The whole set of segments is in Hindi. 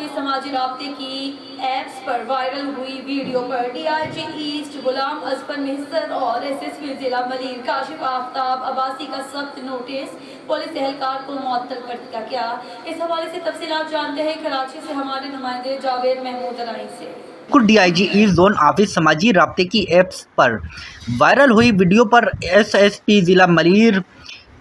हाफिज समाजी राब्ते की ऐप्स पर वायरल हुई वीडियो पर डीआईजी ईस्ट गुलाम अजफर निस्सर और एसएसपी जिला मलीर काशिफ आफ्ताब अब्बासी का सख्त नोटिस पुलिस एहलकार को मुअत्तल कर दिया गया। इस हवाले से तफसीलात जानते हैं कराची से हमारे नुमाइंदे जावेद महमूद अलाई से। डीआईजी ईस्ट जोन हाफिज समाजी राब्ते की ऐप्स पर वायरल हुई वीडियो पर एसएसपी जिला मलीर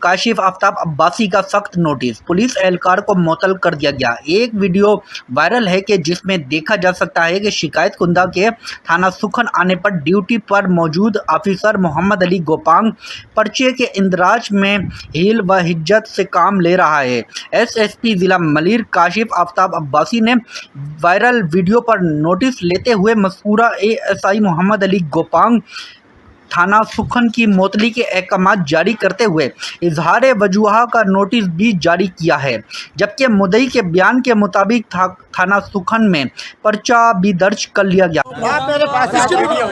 काशिफ आफ्ताब अब्बासी का सख्त नोटिस पुलिस एहलकार को मुअत्तल कर दिया गया। एक वीडियो वायरल है कि जिसमें देखा जा सकता है कि शिकायत कुंदा के थाना सुखन आने पर ड्यूटी पर मौजूद ऑफिसर मोहम्मद अली गोपांग पर्चे के इंदराज में हील व हिज्जत से काम ले रहा है। एसएसपी जिला मलीर काशिफ आफ्ताब अब्बासी ने वायरल वीडियो पर नोटिस लेते हुए मज़कूरा एएसआई मोहम्मद अली गोपांग थाना सुखन की मुअत्तली के अहकामात जारी करते हुए इजहार वजूहा का नोटिस भी जारी किया है, जबकि मुद्दई के बयान के मुताबिक थाना सुखन में पर्चा भी दर्ज कर लिया गया। मेरे पास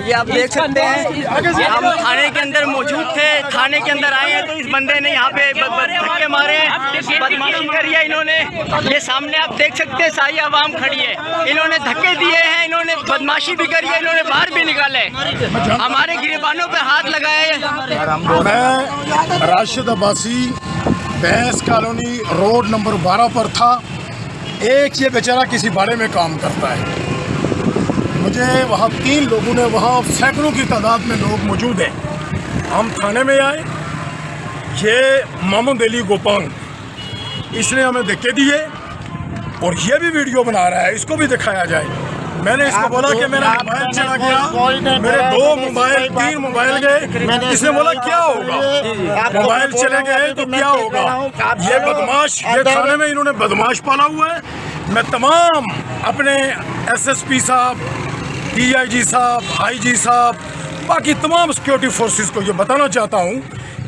ये आप देख सकते हैं, हम थाने के अंदर मौजूद थे, थाने के अंदर आए हैं तो इस बंदे ने यहाँ पे धक्के मारे, बदमाशी करी है इन्होंने। ये सामने आप देख सकते हैं सारी आवाम खड़ी है, इन्होंने धक्के दिए हैं, इन्होंने बदमाशी भी करी है, इन्होंने बाहर भी निकाले, हमारे गिरबानों पे हाथ लगाए। मैं राशिद अब्बासी भैंस कॉलोनी रोड नंबर 12 पर था। एक ये बेचारा किसी बाड़े में काम करता है। मुझे वहाँ 3 लोगों ने, वहाँ सैकड़ों की तादाद में लोग मौजूद हैं। हम थाने में आए, ये मोहम्मद अली गोपांग इसने हमें धक्के दिए और ये भी वीडियो बना रहा है, इसको भी दिखाया जाए। मैंने इसको बोला कि मेरा मोबाइल चला गया, मेरे 2 मोबाइल 3 मोबाइल गए। इसने बोला क्या होगा, मोबाइल चले गए तो क्या होगा। ये बदमाश, ये थाने में इन्होंने बदमाश पाला हुआ है। मैं तमाम अपने एसएसपी साहब, डीआईजी साहब, आईजी साहब, बाकी तमाम सिक्योरिटी फोर्सेस को ये बताना चाहता हूँ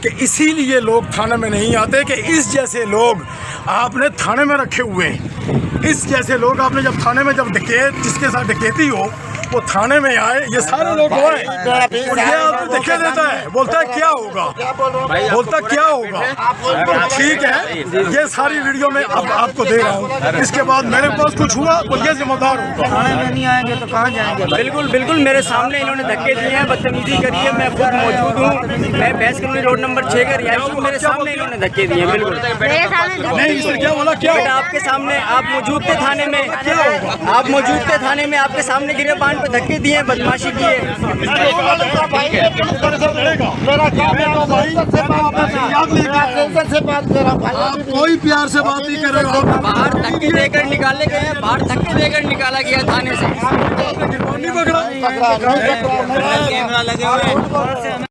कि इसीलिए लोग थाने में नहीं आते कि इस जैसे लोग आपने थाने में रखे हुए हैं। इस जैसे लोग आपने जब थाने में जब डकैत, जिसके साथ डकैती हो वो थाने में आए, ये सारे लोग आए और ये आपको धक्के देता है, बोलता है क्या होगा, बोलता क्या होगा। ठीक है, ये सारी वीडियो में अब आपको दे रहा हूँ। इसके बाद मेरे पास कुछ हुआ तो ये जिम्मेदार होगा। थाने में नहीं आएंगे तो कहाँ जाएंगे। बिल्कुल बिल्कुल, मेरे सामने इन्होंने धक्के दिए हैं, बदतमीजी करी है, मैं खुद मौजूद हूँ, मैं भैंस कॉलोनी रोड नंबर 6 का रिहायशी हूँ, मेरे सामने इन्होंने धक्के दिए हैं। बिल्कुल नहीं, इसने क्या बोला, क्या बेटा आपके सामने, आप मौजूद थे थाने में, क्या होगा, आप मौजूद थे थाने में, आपके सामने गिरबान पे धक्के दिए, बदमाशी की है। कोई प्यार से बात नहीं कर रहे हो। बाहर धक्के देकर निकाले गए हैं, बाहर धक्के देकर निकाला गया थाने से। कैमरा लगे हुए हैं।